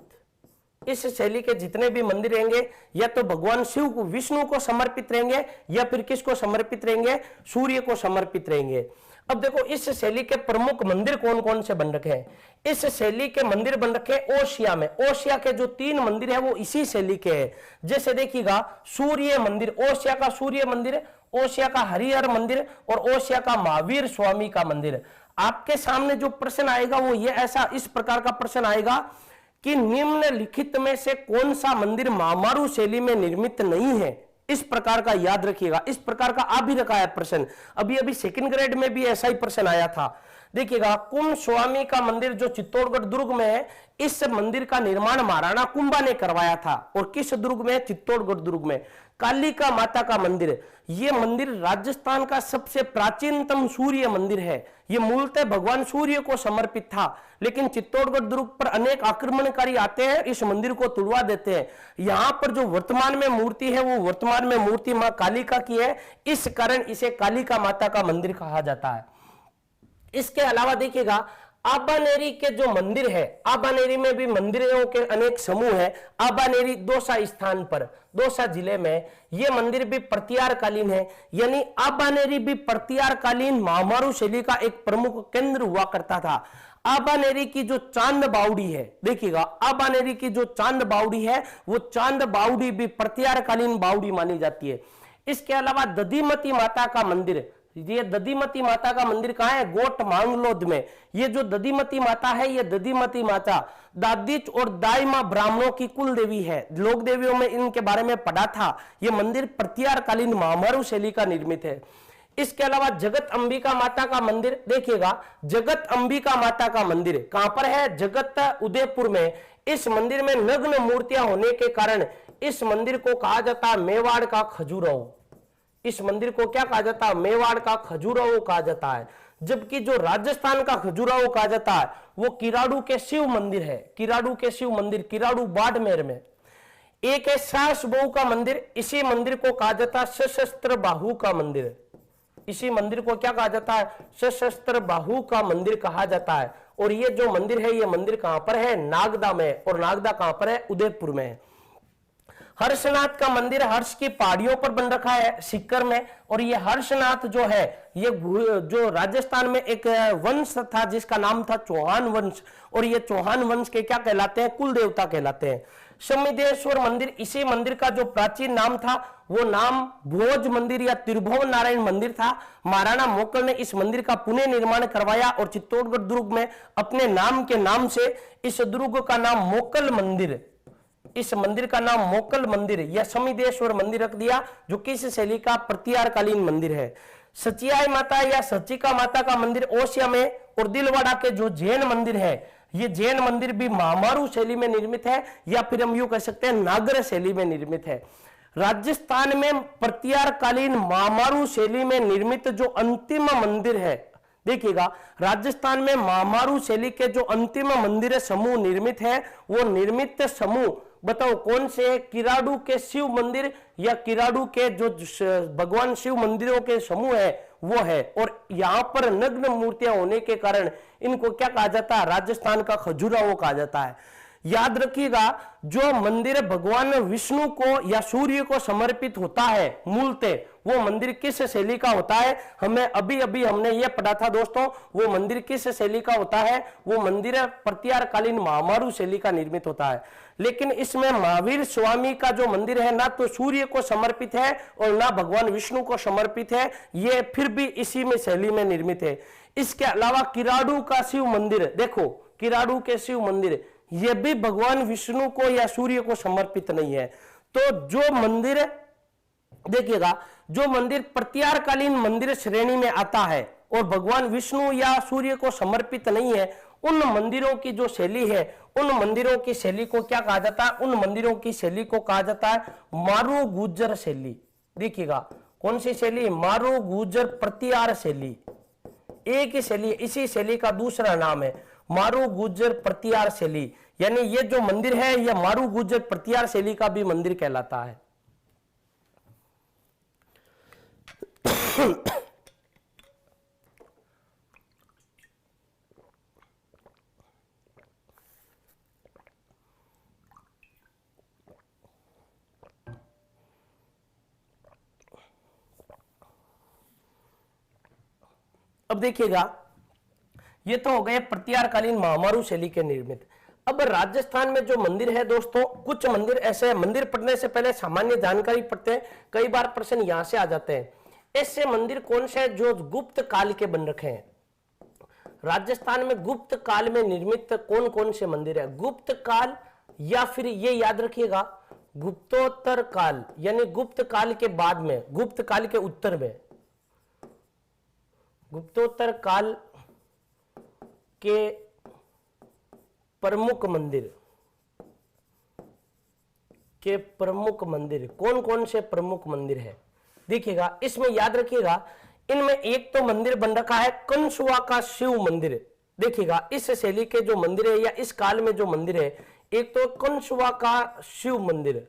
इस शैली के जितने भी मंदिर रहेंगे या तो भगवान शिव को, विष्णु को समर्पित रहेंगे या फिर किसको समर्पित रहेंगे? सूर्य को समर्पित रहेंगे। अब देखो इस शैली के प्रमुख मंदिर कौन कौन से बन रखे हैं? इस शैली के मंदिर बन रखे हैं ओशिया में। ओशिया के जो 3 मंदिर है वो इसी शैली के हैं। जैसे देखिएगा, सूर्य मंदिर, ओशिया का सूर्य मंदिर, ओशिया का हरिहर मंदिर और ओशिया का महावीर स्वामी का मंदिर। आपके सामने जो प्रश्न आएगा वो ये ऐसा इस प्रकार का प्रश्न आएगा कि निम्नलिखित में से कौन सा मंदिर महामारू शैली में निर्मित नहीं है? इस प्रकार का याद रखिएगा। इस प्रकार का आ भी रखा है प्रश्न, अभी सेकंड ग्रेड में भी ऐसा ही प्रश्न आया था। देखिएगा, कुंभ स्वामी का मंदिर जो चित्तौड़गढ़ दुर्ग में है, इस मंदिर का निर्माण महाराणा कुंभा ने करवाया था। और किस दुर्ग में? चित्तौड़गढ़ दुर्ग में। कालिका माता का मंदिर, यह मंदिर राजस्थान का सबसे प्राचीनतम सूर्य मंदिर है। यह मूलतः भगवान सूर्य को समर्पित था, लेकिन चित्तौड़गढ़ दुर्ग पर अनेक आक्रमणकारी आते हैं, इस मंदिर को तुड़वा देते हैं। यहां पर जो वर्तमान में मूर्ति है वो वर्तमान में मूर्ति मां कालिका की है, इस कारण इसे कालिका माता का मंदिर कहा जाता है। इसके अलावा देखिएगा, आबानेरी के जो मंदिर है, आबानेरी में भी मंदिरों के अनेक समूह है। आबानेरी दौसा स्थान पर, दौसा जिले में यह मंदिर भी प्रतिहारकालीन है, यानी आबानेरी भी प्रतिहारकालीन महामारू शैली का एक प्रमुख केंद्र हुआ करता था। आबानेरी की जो चांद बावड़ी है, देखिएगा आबानेरी की जो चांद बावड़ी है वो चांद बावड़ी भी प्रतिहारकालीन बावड़ी मानी जाती है। इसके अलावा दधिमती माता का मंदिर, ये दधिमती माता का मंदिर कहां है? गोट मांगलोद में। ये जो दधिमती माता है, ये दधिमती माता दादिच और दाईमा ब्राह्मणों की कुल देवी है। लोक देवियों में इनके बारे में पढ़ा था। ये मंदिर प्रतिहारकालीन महामारू शैली का निर्मित है। इसके अलावा जगत अंबिका माता का मंदिर, देखिएगा जगत अंबिका माता का मंदिर कहां पर है? जगत उदयपुर में। इस मंदिर में नग्न मूर्तियां होने के कारण इस मंदिर को कहा जाता है मेवाड़ का खजुराहो। इस मंदिर को क्या कहा जाता है? मेवाड़ का खजुराहो कहा जाता है। जबकि जो राजस्थान का खजुराहो कहा जाता है वो किराड़ू के शिव मंदिर है। किराड़ू के शिव मंदिर किराड़ू बाड़मेर में। एक है सास बहू का मंदिर, इसी मंदिर को कहा जाता है सशस्त्र बाहु का मंदिर। इसी मंदिर को क्या कहा जाता है? सशस्त्र बाहु का मंदिर कहा जाता है। और ये जो मंदिर है, ये मंदिर कहां पर है? नागदा में। और नागदा कहां पर है? उदयपुर में। हर्षनाथ का मंदिर हर्ष की पहाड़ियों पर बन रखा है, सीकर में। और ये हर्षनाथ जो है, ये जो राजस्थान में एक वंश था जिसका नाम था चौहान वंश, और ये चौहान वंश के क्या कहलाते हैं? कुल देवता कहलाते हैं। समिदेश्वर मंदिर, इसी मंदिर का जो प्राचीन नाम था वो नाम भोज मंदिर या त्रिभुवन नारायण मंदिर था। महाराणा मोकल ने इस मंदिर का पुनः निर्माण करवाया और चित्तौड़गढ़ दुर्ग में अपने नाम के नाम से इस दुर्ग का नाम मोकल मंदिर, इस मंदिर का नाम मोकल मंदिर या समिदेश्वर मंदिर रख दिया, जो किस शैली का? प्रतिहारकालीन मंदिर है। सचियाई माता या सचिका माता का मंदिर ओसिया में। और दिलवाड़ा के जो जैन मंदिर है, ये जैन मंदिर भी महामारू शैली में निर्मित है, या फिर हम यूं कह सकते हैं नागर शैली में निर्मित है। राजस्थान में प्रतिहारकालीन महामारू शैली में निर्मित जो अंतिम मंदिर है, देखिएगा राजस्थान में महामारू शैली के जो अंतिम मंदिर समूह निर्मित है, वो निर्मित समूह बताओ कौन से? किराड़ू के शिव मंदिर या किराड़ू के जो भगवान शिव मंदिरों के समूह है वो है। और यहां पर नग्न मूर्तियां होने के कारण इनको क्या कहा जाता है? राजस्थान का खजुराहो कहा जाता है। याद रखिएगा, जो मंदिर भगवान विष्णु को या सूर्य को समर्पित होता है मूलतः, वो मंदिर किस शैली का होता है? हमें अभी अभी हमने ये पढ़ा था दोस्तों, वो मंदिर किस शैली का होता है? वो मंदिर प्रतिहारकालीन महामारू शैली का निर्मित होता है। लेकिन इसमें महावीर स्वामी का जो मंदिर है, ना तो सूर्य को समर्पित है और ना भगवान विष्णु को समर्पित है, ये फिर भी इसी में शैली में निर्मित है। इसके अलावा किराड़ू का शिव मंदिर, देखो किराड़ू के शिव मंदिर, यह भी भगवान विष्णु को या सूर्य को समर्पित नहीं है। तो जो मंदिर, देखिएगा जो मंदिर प्रतिहारकालीन मंदिर श्रेणी में आता है और भगवान विष्णु या सूर्य को समर्पित नहीं है, उन मंदिरों की जो शैली है, उन मंदिरों की शैली को क्या कहा जाता है? उन मंदिरों की शैली को कहा जाता है मारू गुर्जर शैली। देखिएगा कौन सी शैली? मारू गुर्जर प्रतिहार शैली। एक ही शैली, इसी शैली का दूसरा नाम है मारू गुर्जर प्रतिहार शैली। यानी ये जो मंदिर है, यह मारू गुर्जर प्रतिहार शैली का भी मंदिर कहलाता है। अब देखिएगा, ये तो हो गए प्रतिहारकालीन महामारू शैली के निर्मित। अब राजस्थान में जो मंदिर है दोस्तों, कुछ मंदिर ऐसे, मंदिर पढ़ने से पहले सामान्य जानकारी पढ़ते हैं, कई बार प्रश्न यहां से आ जाते हैं। ऐसे मंदिर कौन से हैं जो गुप्त काल के बन रखे हैं? राजस्थान में गुप्त काल में निर्मित कौन कौन से मंदिर है? गुप्त काल, या फिर ये याद रखिएगा गुप्तोत्तर काल, यानी गुप्त काल के बाद में, गुप्त काल के उत्तर में, गुप्तोत्तर काल के प्रमुख मंदिर, के प्रमुख मंदिर कौन कौन से प्रमुख मंदिर है? देखिएगा इसमें याद रखिएगा, इनमें एक तो मंदिर बन रखा है कंसुआ का शिव मंदिर। देखिएगा इस शैली के जो मंदिर है या इस काल में जो मंदिर है, एक तो कंसुआ का शिव मंदिर,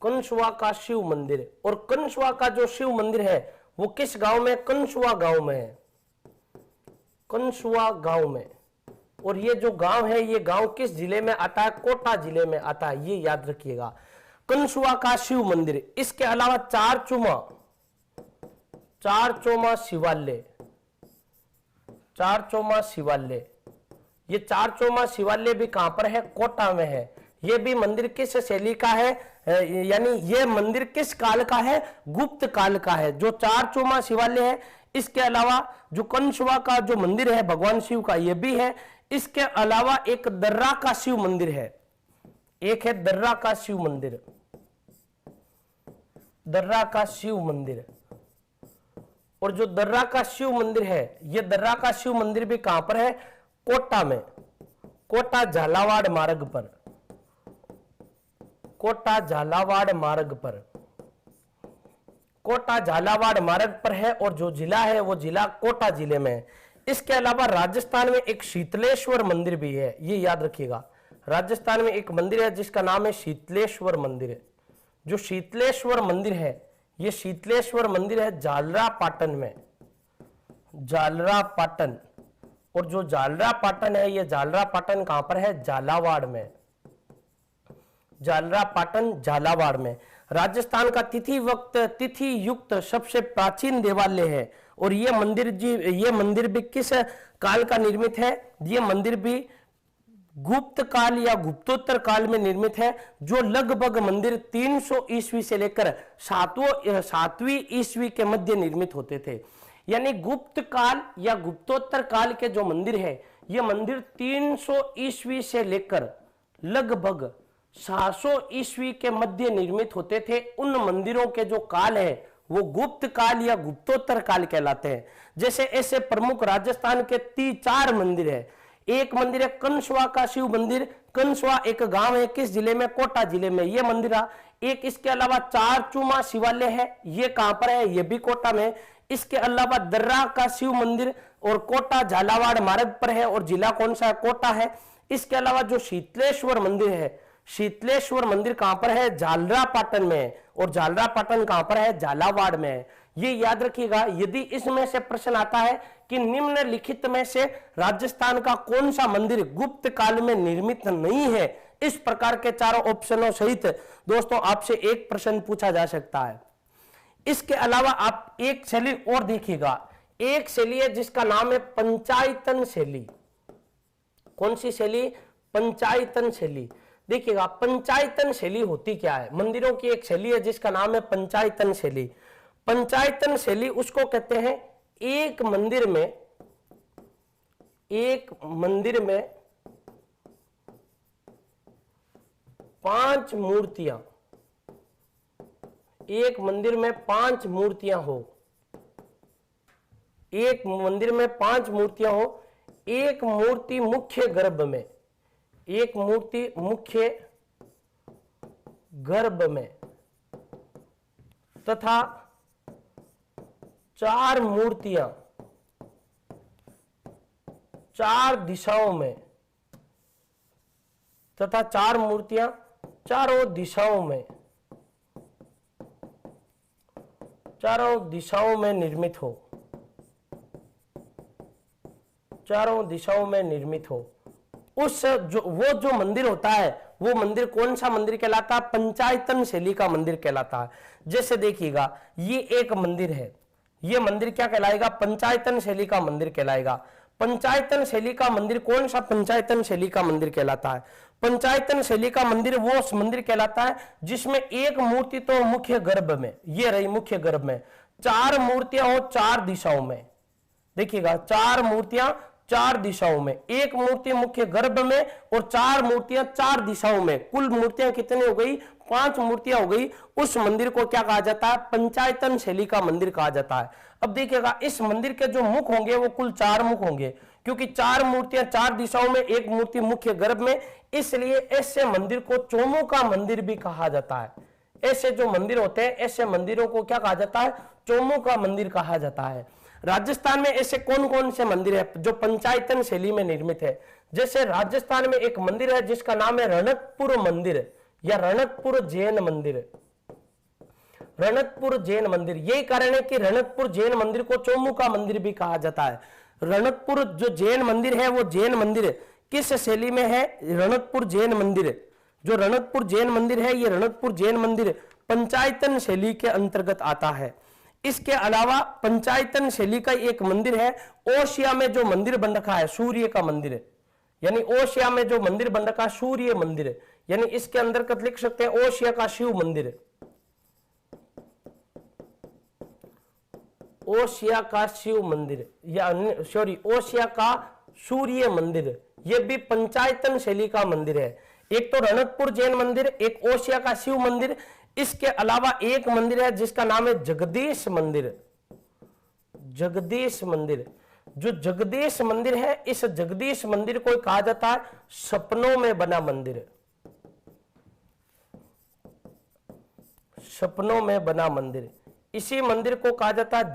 कंसुआ का शिव मंदिर। और कंसुआ का जो शिव मंदिर है वो किस गांव में? कंसुआ गांव में है। कंसुआ गांव में। और ये जो गांव है, ये गांव किस जिले में आता है? कोटा जिले में आता है, ये याद रखिएगा। कंसुआ का शिव मंदिर, इसके अलावा चारचोमा शिवालय, चारचोमा शिवालय, ये चारचोमा शिवालय भी कहां पर है? कोटा में है। ये भी मंदिर किस शैली का है, यानी ये मंदिर किस काल का है? गुप्त काल का है, जो चारचोमा शिवालय है। इसके अलावा जो कंसुआ का जो मंदिर है भगवान शिव का, ये भी है। इसके अलावा एक दर्रा का शिव मंदिर है, एक है दर्रा का शिव मंदिर, दर्रा का शिव मंदिर। और जो दर्रा का शिव मंदिर है, ये दर्रा का शिव मंदिर भी कहां पर है? कोटा में, कोटा झालावाड़ मार्ग पर, कोटा झालावाड़ मार्ग पर, कोटा झालावाड़ मार्ग पर है। और जो जिला है वो जिला कोटा जिले में है। इसके अलावा राजस्थान में एक शीतलेश्वर मंदिर भी है, ये याद रखिएगा। राजस्थान में एक मंदिर है जिसका नाम है शीतलेश्वर मंदिर। जो शीतलेश्वर मंदिर है, ये शीतलेश्वर मंदिर है जालरा पाटन में, जालरा पाटन। और जो जालरा पाटन है, ये जालरा पाटन कहां पर है? झालावाड़ में, जालरा पाटन झालावाड़ में। राजस्थान का तिथि युक्त सबसे प्राचीन देवालय है। और ये मंदिर भी किस काल का निर्मित है? ये मंदिर भी गुप्त काल या गुप्तोत्तर काल में निर्मित है, जो लगभग मंदिर 300 ईस्वी से लेकर 7वीं ईस्वी के मध्य निर्मित होते थे। यानी गुप्त काल या गुप्तोत्तर काल के जो मंदिर है, ये मंदिर 300 ईस्वी से लेकर लगभग 700 ईस्वी के मध्य निर्मित होते थे। उन मंदिरों के जो काल है वो गुप्त काल या गुप्तोत्तर काल कहलाते हैं। जैसे ऐसे प्रमुख राजस्थान के 4 मंदिर है। एक मंदिर है कंसुआ का शिव मंदिर, कंसुआ एक गांव है, किस जिले में? कोटा जिले में, ये मंदिर है। एक इसके अलावा चारचूमा शिवालय है, ये कहां पर है? ये भी कोटा में। इसके अलावा दर्रा का शिव मंदिर और कोटा झालावाड़ मार्ग पर है, और जिला कौन सा है? कोटा है। इसके अलावा जो शीतलेश्वर मंदिर है, शीतलेश्वर मंदिर कहां पर है? झालरा पाटन में। और झालरा पाटन कहां पर है? झालावाड़ में है। ये याद रखिएगा। यदि इसमें से प्रश्न आता है कि निम्नलिखित में से राजस्थान का कौन सा मंदिर गुप्त काल में निर्मित नहीं है, इस प्रकार के चारों ऑप्शनों सहित दोस्तों आपसे एक प्रश्न पूछा जा सकता है। इसके अलावा आप एक शैली और देखिएगा, एक शैली है जिसका नाम है पंचायतन शैली। कौन सी शैली? पंचायतन शैली। देखिएगा, पंचायतन शैली होती क्या है? मंदिरों की एक शैली है जिसका नाम है पंचायतन शैली। पंचायतन शैली उसको कहते हैं एक मंदिर में 5 मूर्तियां, एक मंदिर में 5 मूर्तियां हो, एक मंदिर में 5 मूर्तियां हो, एक मूर्ति मुख्य गर्भ में, एक मूर्ति मुख्य गर्भ में, तथा 4 मूर्तियां 4 दिशाओं में, तथा 4 मूर्तियां चारों दिशाओं में, चारों दिशाओं में निर्मित हो, चारों दिशाओं में निर्मित हो। वो जो मंदिर होता है, वो मंदिर कौन सा मंदिर कहलाता है? पंचायतन शैली का मंदिर कहलाता है। जैसे देखिएगा, ये एक मंदिर है, ये मंदिर क्या कहलाएगा? पंचायतन शैली का मंदिर कहलाएगा। पंचायतन शैली का मंदिर कौन सा पंचायतन शैली का मंदिर कहलाता है? पंचायतन शैली का मंदिर वो मंदिर कहलाता है जिसमें एक मूर्ति तो मुख्य गर्भ में, ये रही मुख्य गर्भ में, 4 मूर्तियां हो 4 दिशाओं में। देखिएगा, 4 मूर्तियां 4 दिशाओं में, एक मूर्ति मुख्य गर्भ में और 4 मूर्तियां 4 दिशाओं में। कुल मूर्तियां कितनी हो गई? 5 मूर्तियां हो गई। उस मंदिर को क्या कहा जाता है? पंचायतन शैली का मंदिर कहा जाता है। अब देखिएगा, इस मंदिर के जो मुख होंगे वो कुल 4 मुख होंगे, क्योंकि 4 मूर्तियां 4 दिशाओं में, एक मूर्ति मुख्य गर्भ में, इसलिए ऐसे मंदिर को चौमुखा मंदिर भी कहा जाता है। ऐसे जो मंदिर होते हैं, ऐसे मंदिरों को क्या कहा जाता है? चौमुखा मंदिर कहा जाता है। राजस्थान में ऐसे कौन कौन से मंदिर है जो पंचायतन शैली में निर्मित है? जैसे राजस्थान में एक मंदिर है जिसका नाम है रणकपुर मंदिर या रणकपुर जैन मंदिर। रणकपुर जैन मंदिर, यही कारण है कि रणकपुर जैन मंदिर को चौमुखा मंदिर भी कहा जाता है। रणकपुर जो जैन मंदिर है वो जैन मंदिर किस शैली में है? रणकपुर जैन मंदिर। जो रणकपुर जैन मंदिर है ये रणकपुर जैन मंदिर पंचायतन शैली के अंतर्गत आता है। इसके अलावा पंचायतन शैली का एक मंदिर है ओशिया में जो मंदिर बन रखा है सूर्य का मंदिर है, यानी ओशिया में जो मंदिर बन रखा है सूर्य मंदिर है, यानी इसके अंतर्गत लिख सकते हैं ओशिया का शिव मंदिर, ओशिया का शिव मंदिर या सॉरी ओशिया का सूर्य मंदिर, यह भी पंचायतन शैली का मंदिर है। एक तो रणकपुर जैन मंदिर, एक ओशिया का शिव मंदिर, इसके अलावा एक मंदिर है जिसका नाम है जगदीश मंदिर। जगदीश मंदिर, जो जगदीश मंदिर है इस जगदीश मंदिर को कहा जाता है सपनों में बना मंदिर, सपनों में बना मंदिर। इसी मंदिर को कहा जाता है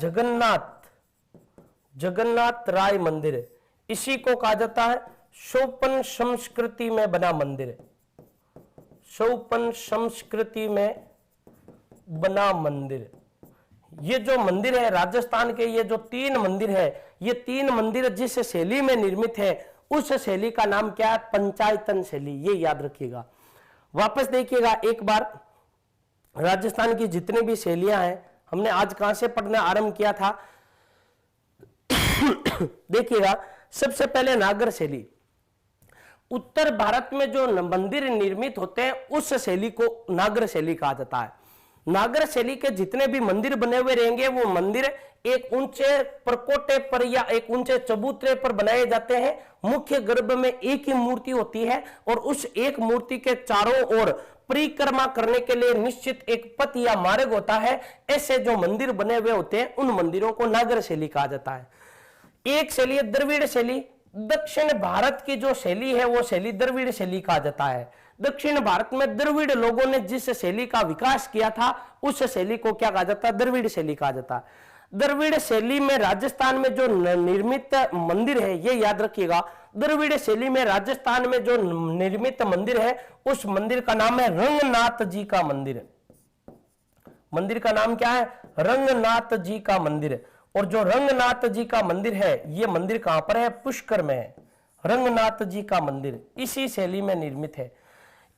जगन्नाथ राय मंदिर, इसी को कहा जाता है सोपन संस्कृति में बना मंदिर, सोपन संस्कृति में बना मंदिर। ये जो मंदिर है राजस्थान के, ये जो 3 मंदिर है, ये 3 मंदिर जिस शैली में निर्मित है उस शैली का नाम क्या है? पंचायतन शैली। ये याद रखिएगा। वापस देखिएगा एक बार, राजस्थान की जितनी भी शैलियां हैं हमने आज कहां से पढ़ना आरंभ किया था? देखिएगा, सबसे पहले नागर शैली। उत्तर भारत में जो मंदिर निर्मित होते हैं उस शैली को नागर शैली कहा जाता है। नागर शैली के जितने भी मंदिर बने हुए रहेंगे वो मंदिर एक ऊंचे परकोटे पर या एक ऊंचे चबूतरे पर बनाए जाते हैं। मुख्य गर्भ में एक ही मूर्ति होती है और उस एक मूर्ति के चारों ओर परिक्रमा करने के लिए निश्चित एक पथ या मार्ग होता है। ऐसे जो मंदिर बने हुए होते हैं उन मंदिरों को नागर शैली कहा जाता है। एक शैली है द्रविड़ शैली। दक्षिण भारत की जो शैली है वो शैली द्रविड़ शैली कहा जाता है। दक्षिण भारत में द्रविड़ लोगों ने जिस शैली का विकास किया था उस शैली को क्या कहा जाता है? द्रविड़ शैली कहा जाता है। द्रविड़ शैली में राजस्थान में जो निर्मित मंदिर है ये याद रखिएगा, द्रविड़ शैली में राजस्थान में जो निर्मित मंदिर है उस मंदिर का नाम है रंगनाथ जी का मंदिर। मंदिर का नाम क्या है? रंगनाथ जी का मंदिर। और जो रंगनाथ जी का मंदिर है ये मंदिर कहां पर है? पुष्कर में है। रंगनाथ जी का मंदिर इसी शैली में निर्मित है।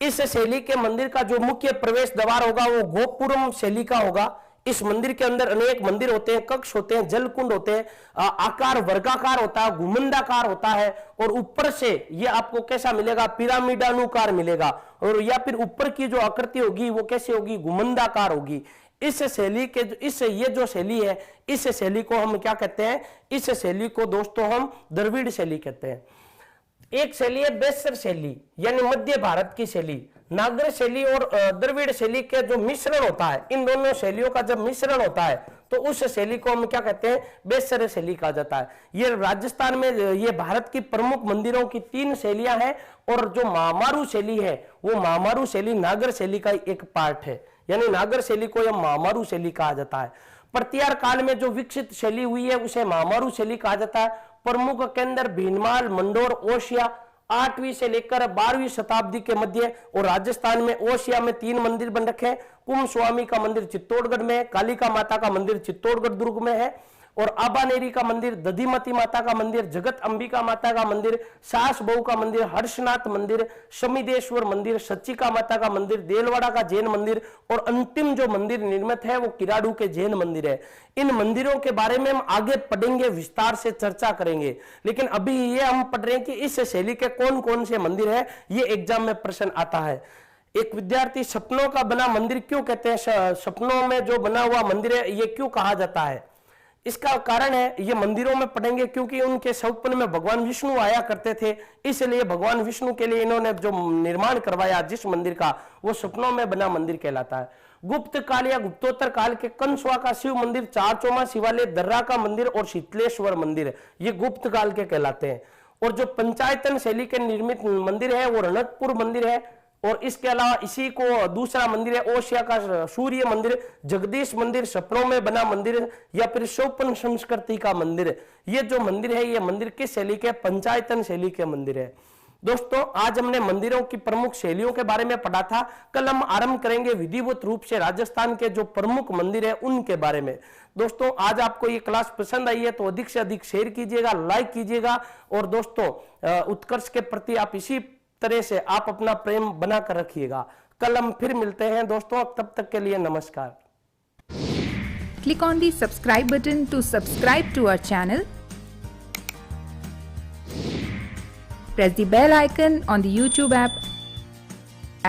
इस शैली के मंदिर का जो मुख्य प्रवेश द्वार होगा वो गोपुरम शैली का होगा। इस मंदिर के अंदर अनेक मंदिर होते हैं, कक्ष होते हैं, जलकुंड होते हैं, आकार वर्गाकार होता है, घुमंडाकार होता है और ऊपर से ये आपको कैसा मिलेगा? पिरामिडानुकार मिलेगा। और या फिर ऊपर की जो आकृति होगी वो कैसे होगी? घुमंडाकार होगी। इस शैली के ये जो शैली है इस शैली को हम क्या कहते हैं? इस शैली को दोस्तों हम द्रविड़ शैली कहते हैं। एक शैली है बेसर शैली यानी मध्य भारत की शैली। नागर शैली और द्रविड़ शैली के जो मिश्रण होता है, इन दोनों शैलियों का जब मिश्रण होता है तो उस शैली को हम क्या कहते हैं? बेसर शैली कहा जाता है। ये राजस्थान में ये भारत की प्रमुख मंदिरों की 3 शैलियां हैं और जो महामारू शैली है वो महामारू शैली नागर शैली का एक पार्ट है, यानी नागर शैली को यह महामारू शैली कहा जाता है। प्रतिहार काल में जो विकसित शैली हुई है उसे महामारू शैली कहा जाता है। प्रमुख केंद्र भीनमाल, मंडोर, ओशिया 8वीं से लेकर 12वीं शताब्दी के मध्य। और राजस्थान में ओशिया में 3 मंदिर बन रखे हैं। कुंभ स्वामी का मंदिर चित्तौड़गढ़ में है, कालिका माता का मंदिर चित्तौड़गढ़ दुर्ग में है और आबानेरी का मंदिर, दधिमती माता का मंदिर, जगत अंबिका माता का मंदिर, सास बहू का मंदिर, हर्षनाथ मंदिर, शमिदेश्वर मंदिर, सच्चिका माता का मंदिर, देलवाड़ा का जैन मंदिर और अंतिम जो मंदिर निर्मित है वो किराड़ू के जैन मंदिर है। इन मंदिरों के बारे में हम आगे पढ़ेंगे, विस्तार से चर्चा करेंगे, लेकिन अभी ये हम पढ़ रहे हैं कि इस शैली के कौन कौन से मंदिर है। ये एग्जाम में प्रश्न आता है। एक विद्यार्थी सपनों का बना मंदिर क्यों कहते हैं? सपनों में जो बना हुआ मंदिर है ये क्यों कहा जाता है? इसका कारण है, ये मंदिरों में पढ़ेंगे क्योंकि उनके स्वप्न में भगवान विष्णु आया करते थे, इसलिए भगवान विष्णु के लिए इन्होंने जो निर्माण करवाया जिस मंदिर का वो सपनों में बना मंदिर कहलाता है। गुप्त काल या गुप्तोत्तर काल के कंसवा का शिव मंदिर, चारचोमा शिवालय, दर्रा का मंदिर और शीतलेश्वर मंदिर ये गुप्त काल के कहलाते हैं। और जो पंचायतन शैली के निर्मित मंदिर है वो रणकपुर मंदिर है। और इसके अलावा इसी को दूसरा मंदिर है ओशिया का सूर्य मंदिर, जगदीश मंदिर, सपनों में बना मंदिर या फिर सोपन संस्कृति का मंदिर। ये जो मंदिर है ये मंदिर किस शैली के? पंचायतन शैली के मंदिर है। दोस्तों आज हमने मंदिरों की प्रमुख शैलियों के बारे में पढ़ा था। कल हम आरंभ करेंगे विधिवत रूप से राजस्थान के जो प्रमुख मंदिर है उनके बारे में। दोस्तों आज आपको ये क्लास पसंद आई है तो अधिक से अधिक शेयर कीजिएगा, लाइक कीजिएगा और दोस्तों उत्कर्ष के प्रति आप इसी तरह से आप अपना प्रेम बनाकर रखिएगा। कल हम फिर मिलते हैं दोस्तों, तब तक के लिए नमस्कार। Click on the subscribe button to subscribe to our channel. Press the bell icon on the YouTube app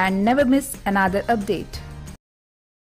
and never miss another update.